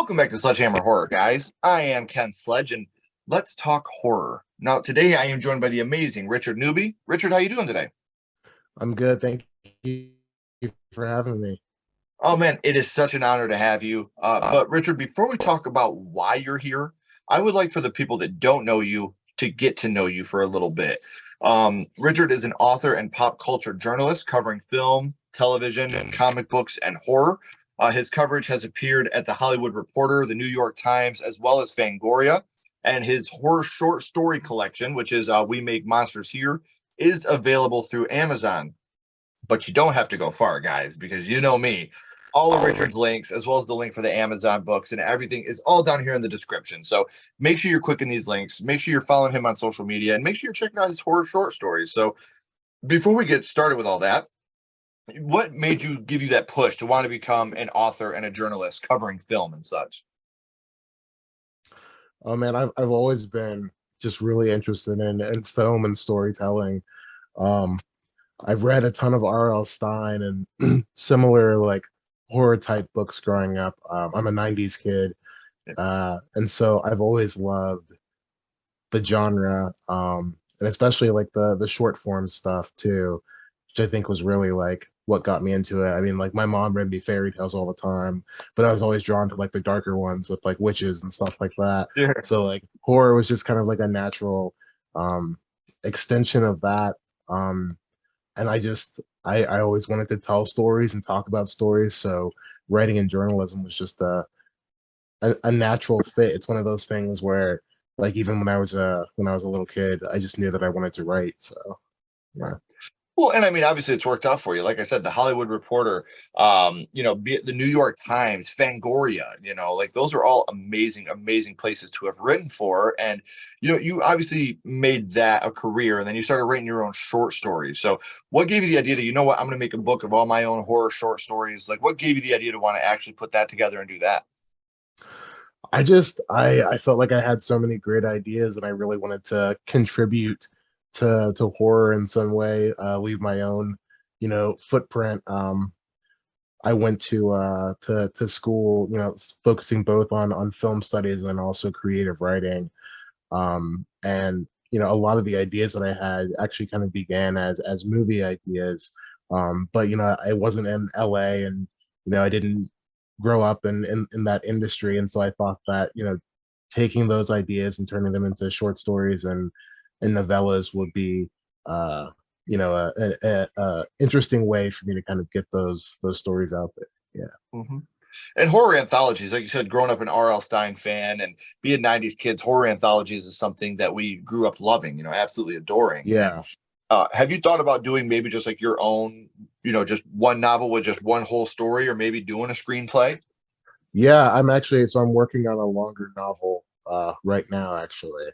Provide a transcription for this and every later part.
Welcome back to Sledgehammer Horror, guys. I am Ken Sledge, and let's talk horror. Now, today I am joined by the amazing Richard Newby. Richard, how you doing today? I'm good. Thank you for having me. Oh man, it is such an honor to have you. But Richard, before we talk about why you're here, I would like for the people that don't know you to get to know you for a little bit. Richard is an author and pop culture journalist covering film, television, comic books, and horror. His coverage has appeared at The Hollywood Reporter, The New York Times, as well as Fangoria. And his horror short story collection, which is We Make Monsters Here, is available through Amazon. But you don't have to go far, guys, because you know me. All of Richard's links, as well as the link for the Amazon books and everything, is all down here in the description. So make sure you're clicking these links. Make sure you're following him on social media, and make sure you're checking out his horror short stories. So before we get started with all that, what made you give you that push to want to become an author and a journalist covering film and such? Oh man, I've always been just really interested in film and storytelling. Um, I've read a ton of R.L. Stein and similar like horror type books growing up. I'm a '90s kid, and so I've always loved the genre, and especially like the short form stuff too, which I think was really like what got me into it. I mean, like my mom read me fairy tales all the time, but I was always drawn to like the darker ones with like witches and stuff like that. Yeah. So like horror was just kind of like a natural um extension of that. And I always wanted to tell stories and talk about stories. So writing in journalism was just a natural fit. It's one of those things where like even when I was a little kid, I just knew that I wanted to write. So yeah. Well, and I mean, obviously, it's worked out for you. Like I said, the Hollywood Reporter, the New York Times, Fangoria, like those are all amazing, amazing places to have written for. And you obviously made that a career, and then you started writing your own short stories. So, what gave you the idea to, what, I'm going to make a book of all my own horror short stories? Like, what gave you the idea to want to actually put that together and do that? I felt like I had so many great ideas and I really wanted to contribute to horror in some way, leave my own, footprint. I went to school, focusing both on film studies and also creative writing. And a lot of the ideas that I had actually kind of began as movie ideas. But I wasn't in LA, and I didn't grow up in that industry, and so I thought that taking those ideas and turning them into short stories and novellas would be uh a interesting way for me to kind of get those stories out there. Yeah. hmm And horror anthologies, like you said, growing up an R.L. Stein fan and being '90s kids, horror anthologies is something that we grew up loving, absolutely adoring. And Yeah. have you thought about doing maybe just like your own, just one novel with just one whole story, or maybe doing a screenplay? Yeah, I'm working on a longer novel right now actually.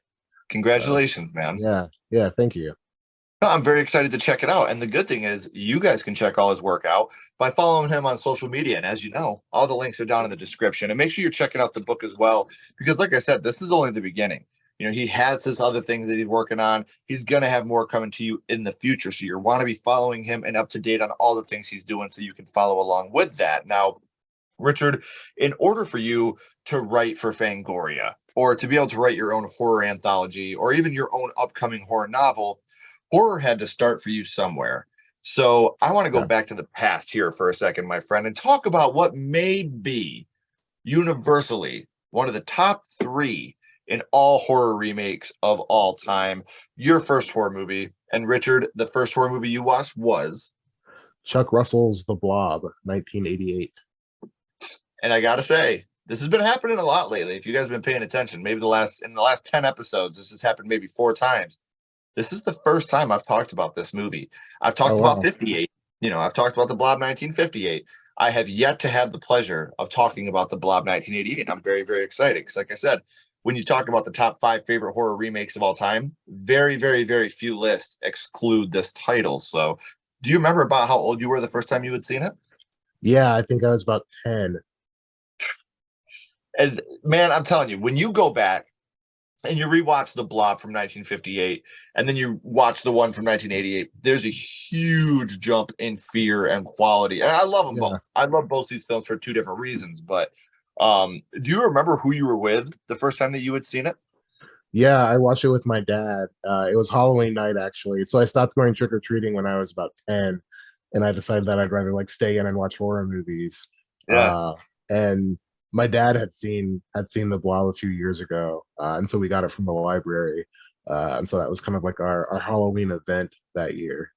So Congratulations, man. yeah, yeah, thank you. No, I'm very excited to check it out. And the good thing is, you guys can check all his work out by following him on social media. And as you know, all the links are down in the description. And make sure you're checking out the book as well, because, like I said, this is only the beginning. He has his other things that he's working on. He's going to have more coming to you in the future. So you want to be following him and up to date on all the things he's doing so you can follow along with that. Now, Richard, in order for you to write for Fangoria or to be able to write your own horror anthology or even your own upcoming horror novel, horror had to start for you somewhere. So I want to go Yeah. back to the past here for a second, my friend, and talk about what may be universally one of the top three in all horror remakes of all time. Your first horror movie. And Richard, the first horror movie you watched was, Chuck Russell's The Blob, 1988. and I gotta say, this has been happening a lot lately. If you guys have been paying attention, maybe in the last 10 episodes, this has happened maybe four times. This is the first time I've talked about this movie. I've Oh talked about wow. 58. I've talked about the Blob 1958. I have yet to have the pleasure of talking about the Blob 1988, and I'm very, very excited because, like I said, when you talk about the top five favorite horror remakes of all time, very, very, very few lists exclude this title. So, do you remember about how old you were the first time you had seen it? Yeah, I think I was about 10. And man, I'm telling you, when you go back and you rewatch the Blob from 1958 and then you watch the one from 1988, there's a huge jump in fear and quality. And I love them both. Yeah. I love both these films for two different reasons, but Do you remember who you were with the first time that you had seen it? Yeah, I watched it with my dad. It was Halloween night actually. So I stopped going trick or treating when I was about 10, and I decided that I'd rather like stay in and watch horror movies. Yeah. And my dad had seen The Blob a few years ago, and so we got it from the library. And so that was kind of like our Halloween event that year.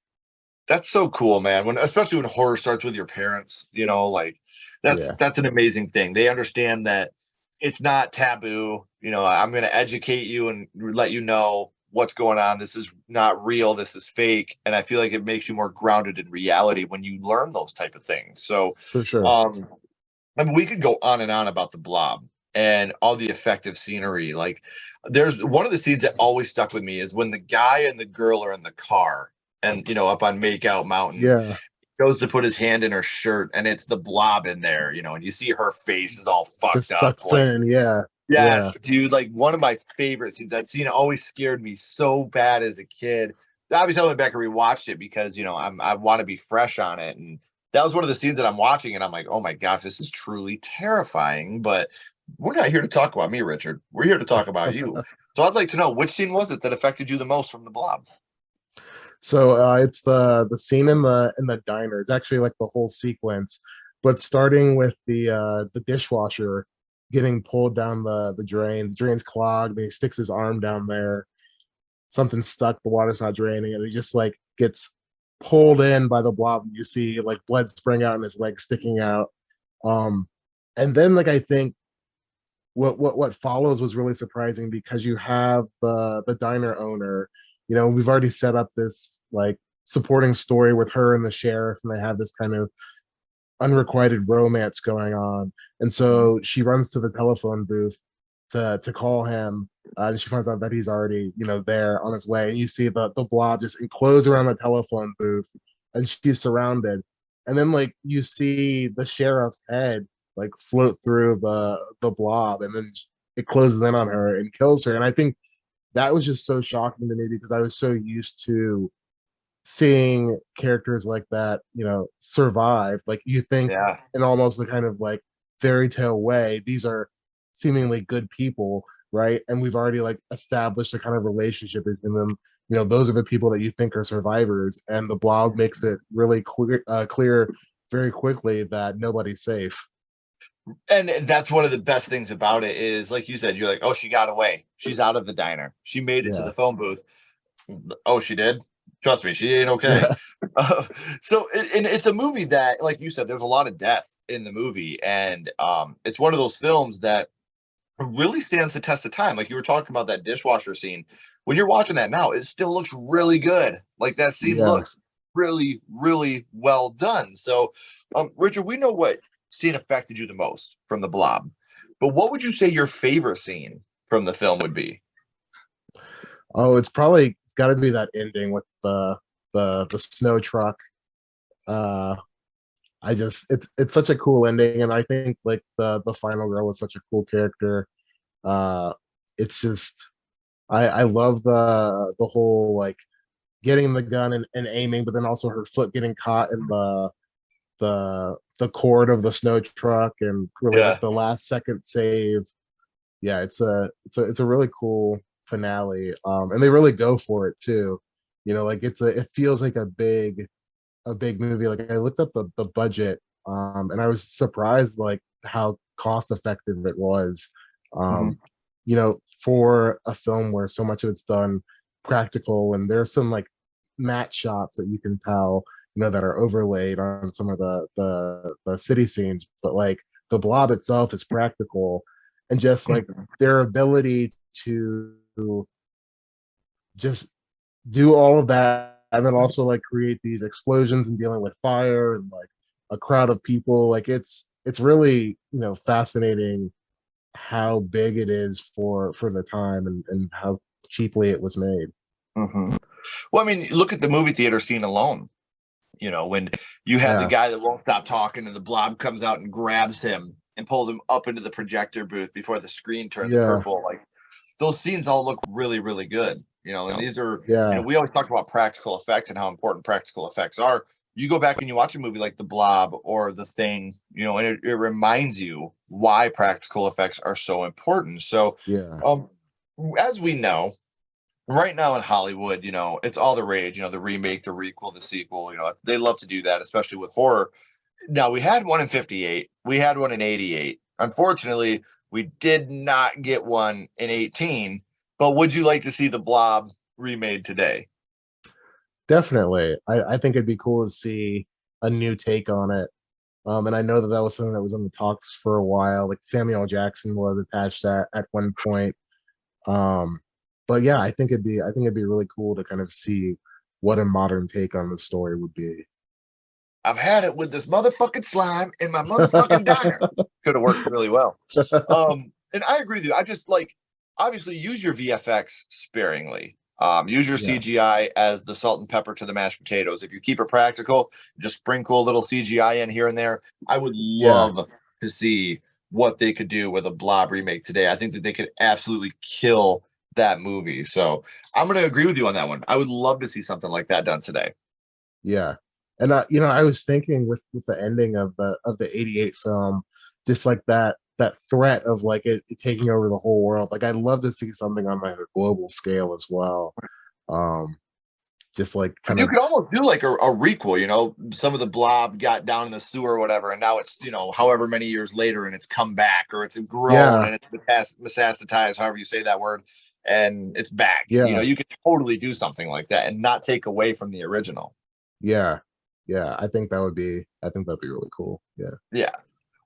That's so cool, man. When especially when horror starts with your parents, like Yeah, that's an amazing thing. They understand that it's not taboo. I'm going to educate you and let you know what's going on. This is not real. This is fake. And I feel like it makes you more grounded in reality when you learn those type of things. So, for sure. um, I mean, we could go on and on about the blob and all the effective scenery. Like, there's one of the scenes that always stuck with me is when the guy and the girl are in the car and, up on Makeout Mountain, Yeah, goes to put his hand in her shirt and it's the blob in there, and you see her face is all fucked just up. sucks Like, in. Yeah, yeah, yes, dude, like one of my favorite scenes. That scene always scared me so bad as a kid. Obviously, I went back and rewatched it because I want to be fresh on it, and that was one of the scenes that I'm watching, and I'm like, oh my gosh, this is truly terrifying. But we're not here to talk about me, Richard. We're here to talk about you. So I'd like to know, which scene was it that affected you the most from the Blob? So it's the scene in the diner. It's actually like the whole sequence, but starting with the dishwasher getting pulled down the drain. The drain's clogged, and he sticks his arm down there. Something's stuck, the water's not draining, and he just like gets pulled in by the blob. You see like blood spring out and his leg sticking out. Um, and then like I think what follows was really surprising because you have the diner owner. We've already set up this like supporting story with her and the sheriff, and they have this kind of unrequited romance going on. And Mhm. so she runs to the telephone booth to call him, and she finds out that he's already there on his way. And you see the blob just enclose around the telephone booth, and she's surrounded. And then like you see the sheriff's head like float through the blob, and then it closes in on her and kills her. And I think that was just so shocking to me because I was so used to seeing characters like that, survive. Like you think Yeah. in almost the kind of like fairy tale way, these are seemingly good people, right? And we've already like established a kind of relationship between them. Those are the people that you think are survivors, and the blob makes it really clear very quickly that nobody's safe. And that's one of the best things about it is, like you said, you're like, oh, she got away. She's out of the diner. She made it to Yeah, the phone booth. Oh, she did. Trust me, she ain't okay. yeah, Uh, and it's a movie that, like you said, there's a lot of death in the movie, and it's one of those films that really stands the test of time. Like you were talking about that dishwasher scene. When you're watching that now, it still looks really good. Like that scene yeah. looks really, really well done. So, Richard, we know what scene affected you the most from the Blob, but what would you say your favorite scene from the film would be? Oh, it's got to be that ending with the snow truck. uh it's such a cool ending, and I think like the final girl was such a cool character. uh it's just I love the whole like getting the gun and aiming, but then also her foot getting caught in the cord of the snow truck, and really like Yeah. the last second save. Yeah, it's a really cool finale. And they really go for it too. Like it feels like a big movie. Like I looked up the budget, and I was surprised like how cost effective it was. Mhm. For a film where so much of it's done practical, and there's some like matte shots that you can tell, that are overlaid on some of the city scenes, but like the blob itself is practical, and just like their ability to just do all of that, and then also like create these explosions and dealing with fire and like a crowd of people. Like it's really fascinating how big it is for the time, and how cheaply it was made. Mhm. Well, I mean, look at the movie theater scene alone. When you have the Yeah, guy that won't stop talking and the blob comes out and grabs him and pulls him up into the projector booth before the screen turns yeah, purple. Like those scenes all look really, really good. And these are, yeah, we always talk about practical effects and how important practical effects are. you go back and you watch a movie like The Blob or The Thing, and it reminds you why practical effects are so important. So, Yeah. um, as we know, right now in Hollywood, it's all the rage, the remake, the requel, the sequel, they love to do that, especially with horror. Now, we had one in 58, we had one in 88. Unfortunately, we did not get one in 18. But would you like to see The Blob remade today? Definitely. I think it'd be cool to see a new take on it. And I know that that was something that was in the talks for a while. Like Samuel Jackson was attached at one point. Um, but yeah, I think it'd be really cool to kind of see what a modern take on the story would be. I've had it with this motherfucking slime in my motherfucking diner. Could have worked really well. And I agree with you. I just like, obviously, use your VFX sparingly. Use your Yeah, CGI as the salt and pepper to the mashed potatoes. If you keep it practical, just sprinkle a little CGI in here and there. I would yeah, love to see what they could do with a Blob remake today. I think that they could absolutely kill that movie. So I'm going to agree with you on that one. I would love to see something like that done today. yeah. And I was thinking with the ending of the '88 film, just like that threat of like it taking over the whole world. Like I'd love to see something on like a global scale as well. Um, just like kind You of could almost do like a requel, some of the blob got down in the sewer or whatever, and now it's, however many years later and it's come back or it's grown yeah, and it's metastasized, however you say that word, and it's back. yeah, You could totally do something like that and not take away from the original. yeah, yeah. I think that'd be really cool. Yeah. Yeah.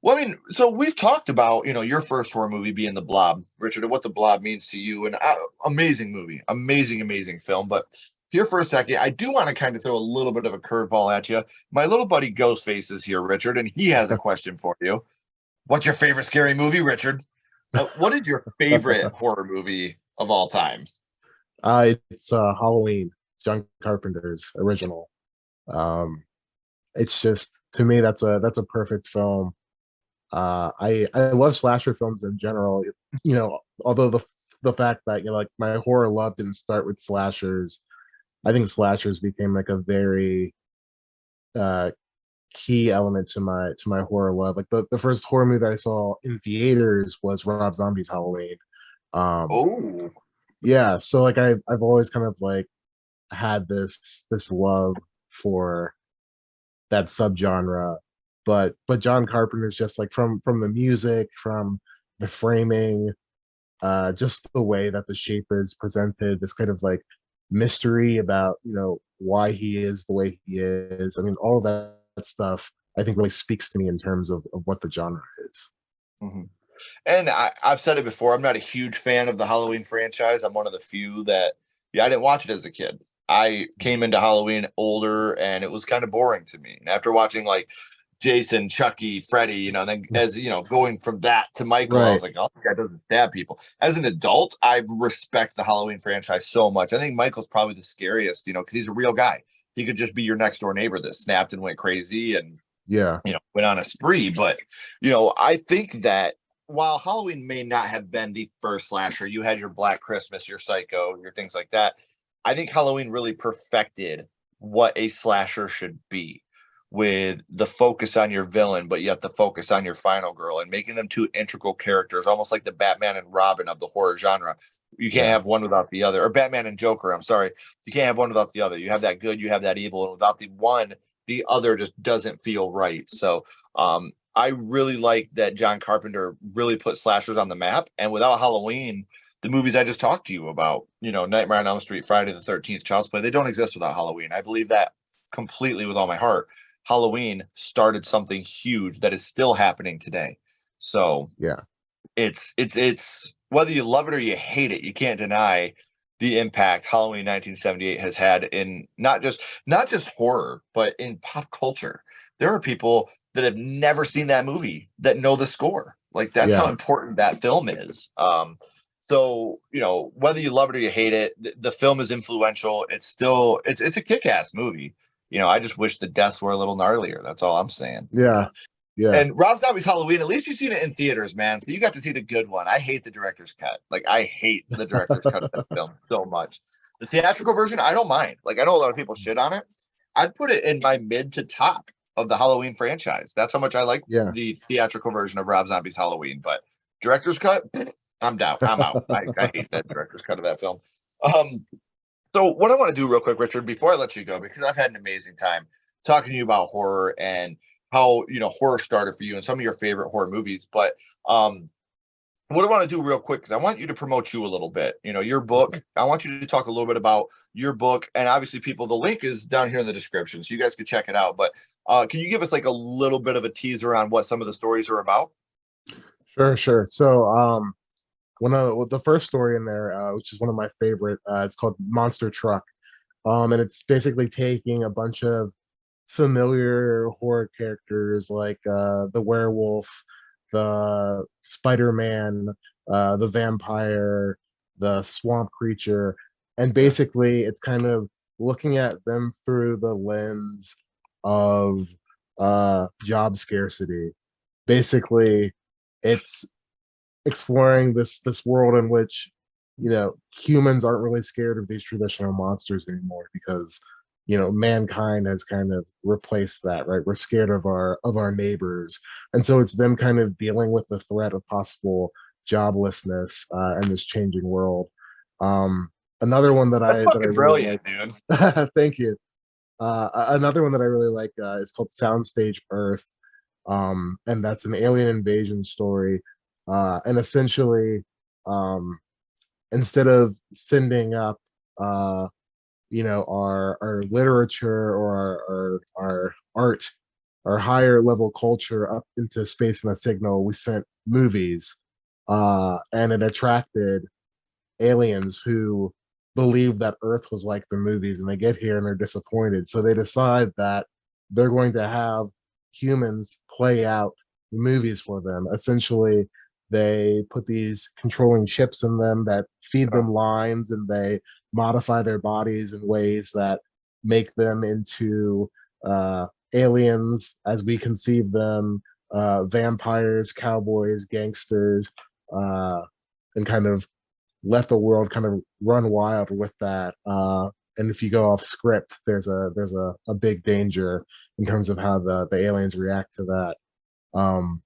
Well, I mean, so we've talked about, your first horror movie being The Blob, Richard, and what The Blob means to you. And amazing movie, amazing, amazing film. But here for a second, I do want to kind of throw a little bit of a curveball at you. My little buddy Ghostface is here, Richard, and he has a question for you. What's your favorite scary movie, Richard? What is your favorite horror movie of all time? It's Halloween, John Carpenter's original. Um, it's just to me that's a perfect film. I love slasher films in general. Although the fact that like my horror love didn't start with slashers, I think slashers became like a very uh key element to my horror love. Like the first horror movie that I saw in theaters was Rob Zombie's Halloween. Um, Oh, yeah, so like I've always kind of like had this love for that subgenre, but John Carpenter's just like from the music, from the framing, just the way that the shape is presented, this kind of like mystery about why he is the way he is. I mean, all that stuff I think really speaks to me in terms of what the genre is. mhm. And I've said it before. I'm not a huge fan of the Halloween franchise. I'm one of the few that, yeah, I didn't watch it as a kid. I came into Halloween older, and it was kind of boring to me. And after watching like Jason, Chucky, Freddy, then as going from that to Michael, I was Right. like, oh, this guy doesn't stab people. As an adult, I respect the Halloween franchise so much. I think Michael's probably the scariest, because he's a real guy. He could just be your next door neighbor that snapped and went crazy and Yeah. went on a spree. But I think that while Halloween may not have been the first slasher, you had your Black Christmas, your Psycho, your things like that. I think Halloween really perfected what a slasher should be, with the focus on your villain, but yet the focus on your final girl, and making them two integral characters, almost like the Batman and Robin of the horror genre. You can't Yeah. have one without the other, or Batman and Joker. I'm sorry, you can't have one without the other. You have that good, you have that evil, and without the one, the other just doesn't feel right. So, I really like that John Carpenter really put slashers on the map. And without Halloween, the movies I just talked to you about, Nightmare on Elm Street, Friday the 13th, Child's Play, they don't exist without Halloween. I believe that completely with all my heart. Halloween started something huge that is still happening today. So Yeah. it's whether you love it or you hate it, you can't deny the impact Halloween 1978 has had in not just horror, but in pop culture. There are people that have never seen that movie that know the score. Like, that's how Yeah. important that film is. So whether you love it or you hate it, the film is influential. It's a kick-ass movie. I just wish the deaths were a little gnarlier. That's all I'm saying. Yeah. Yeah. And Rob Zombie's Halloween, at least you've seen it in theaters, man. So you got to see the good one. I hate the director's cut. Like, I hate the director's cut of that film so much. The theatrical version, I don't mind. Like, I know a lot of people shit on it. I'd put it in my mid to top of the Halloween franchise. That's how much I like Yeah. the theatrical version of Rob Zombie's Halloween. But director's cut, I'm down. I'm out. I hate that director's cut of that film. Um, so what I want to do real quick, Richard, before I let you go, because I've had an amazing time talking to you about horror and how horror started for you and some of your favorite horror movies. But um, what I want to do real quick is I want you to promote you a little bit. Your book. I want you to talk a little bit about your book, and obviously, people, the link is down here in the description, so you guys can check it out. But can you give us like a little bit of a teaser on what some of the stories are about? Sure, sure. So, the first story in there, which is one of my favorite, it's called Monster Truck. And it's basically taking a bunch of familiar horror characters like the werewolf, the Spider-Man, the vampire, the swamp creature, and Yeah. basically it's kind of looking at them through the lens of job scarcity. Basically, it's exploring this world in which humans aren't really scared of these traditional monsters anymore because mankind has kind of replaced that, right? We're scared of our neighbors, and so it's them kind of dealing with the threat of possible joblessness in this changing world. Another one that That's I fucking really brilliant, like. dude. Thank you. Another one that I really like is called Soundstage Earth, and that's an alien invasion story. And essentially, um, instead of sending up, our literature or our art, our higher level culture up into space in a signal, we sent movies, and it attracted aliens who believe that Earth was like the movies, and they get here and they're disappointed. So they decide that they're going to have humans play out movies for them. Essentially, they put these controlling chips in them that feed them lines, and they modify their bodies in ways that make them into aliens as we conceive them, vampires, cowboys, gangsters, uh, and kind of let the world kind of run wild with that. And if you go off script, there's a big danger in terms of how the aliens react to that. Um,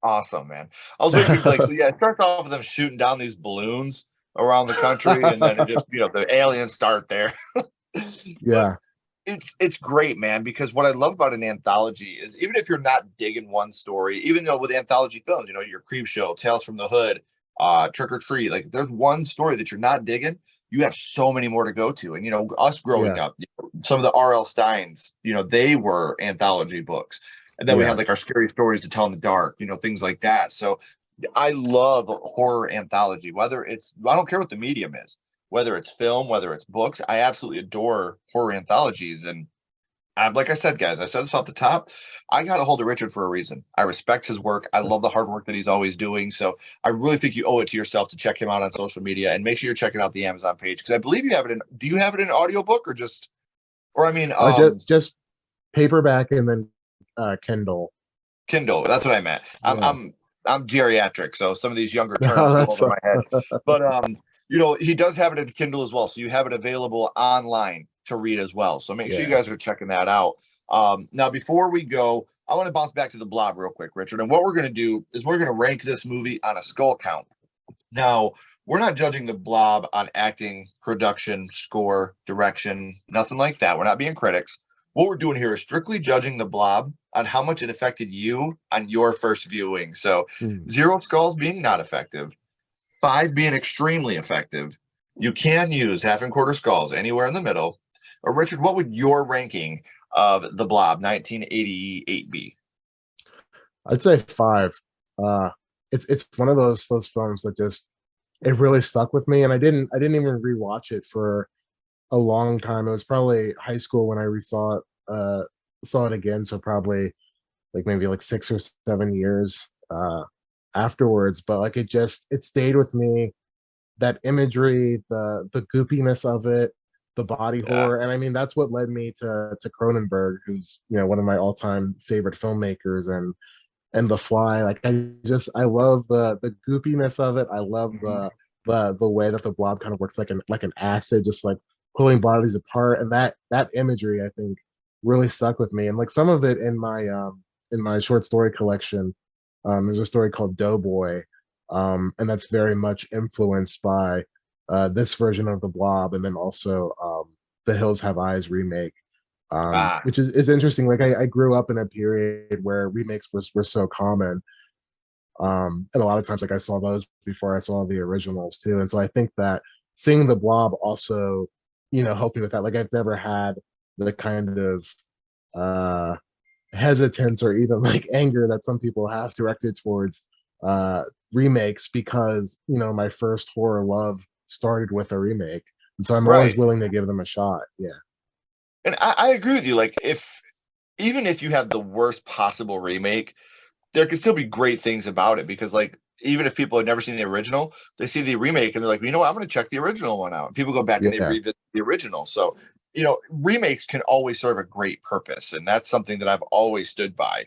Awesome, man. I was waiting for you to be like, so yeah, it starts off with them shooting down these balloons around the country, and then it just, the aliens start there. But yeah, it's great, man, because what I love about an anthology is even if you're not digging one story, even though with anthology films, your Creep Show, Tales from the Hood, Trick or Treat, like if there's one story that you're not digging, you have so many more to go to. And us growing yeah, up, some of the R.L. Steins, they were anthology books. And then we yeah, had like our scary stories to tell in the dark, things like that. So I love horror anthology, whether it's I don't care what the medium is, whether it's film, whether it's books. I absolutely adore horror anthologies. And like I said, guys, I said this off the top. I got a hold of Richard for a reason. I respect his work. I love the hard work that he's always doing. So I really think you owe it to yourself to check him out on social media and make sure you're checking out the Amazon page because I believe you have it in. Do you have it in audiobook or just, or I mean, just paperback and then Kindle. Kindle? That's what I meant. Yeah, I'm geriatric, so some of these younger no, terms go that's over my head. But he does have it in Kindle as well, so you have it available online to read as well. So make sure you yeah. guys are checking that out. Now, before we go, I want to bounce back to the Blob real quick, Richard. And what we're going to do is we're going to rank this movie on a skull count. Now, we're not judging the Blob on acting, production, score, direction, nothing like that. We're not being critics. What we're doing here is strictly judging the Blob on how much it affected you on your first viewing. So, Hmm. 0 skulls being not effective, 5 being extremely effective. You can use half and quarter skulls anywhere in the middle. Or, Richard, what would your ranking of the Blob 1988 be? I'd say 5. Uh, it's one of those films that just it really stuck with me, and I didn't even rewatch it for a long time. It was probably high school when I saw it again, so probably like maybe like 6 or 7 years afterwards. But like it stayed with me. That imagery, the goopiness of it, the body Yeah. horror, and I mean that's what led me to Cronenberg, who's one of my all time favorite filmmakers, and The Fly. Like I love the goopiness of it. I love Mhm. the way that the blob kind of works like an acid, just like pulling bodies apart, and that imagery I think really stuck with me. And like some of it in my short story collection, there's a story called Doughboy, and that's very much influenced by this version of the Blob, and then also the Hills Have Eyes remake, Ah, which is interesting. Like I grew up in a period where remakes were so common, and a lot of times like I saw those before I saw the originals too. And so I think that seeing the Blob also, you know, helped me with that. Like I've never had the kind of uh hesitance or even like anger that some people have directed towards uh remakes, because you know my first horror love started with a remake, and so I'm always right. willing to give them a shot. Yeah. And I agree with you. Like, if even if you have the worst possible remake, there could still be great things about it because, like, even if people have never seen the original, they see the remake and they're like, you know what, I'm going to check the original one out. People go back and they Yeah. revisit the original. So, remakes can always serve a great purpose, and that's something that I've always stood by.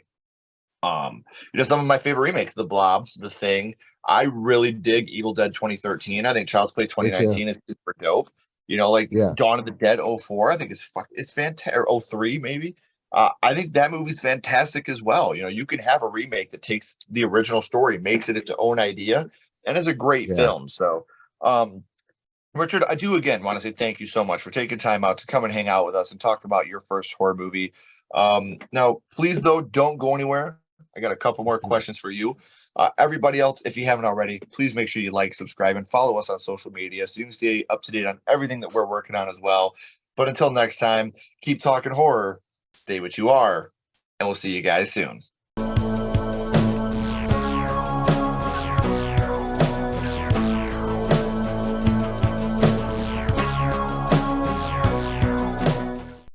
Some of my favorite remakes, The Blob, The Thing. I really dig Evil Dead 2013. I think Child's Play Me too. 2019 is super dope. Like Yeah. Dawn of the Dead '04. I think it's fantastic. Or '03 maybe. I think that movie's fantastic as well. You can have a remake that takes the original story, makes it its own idea, and is a great Yeah. film. So, um, Richard, I do again want to say thank you so much for taking time out to come and hang out with us and talk about your first horror movie. Now, please, though, don't go anywhere. I got a couple more Mhm. questions for you. Everybody else, if you haven't already, please make sure you like, subscribe, and follow us on social media so you can stay up to date on everything that we're working on as well. But until next time, keep talking horror, stay what you are, and we'll see you guys soon.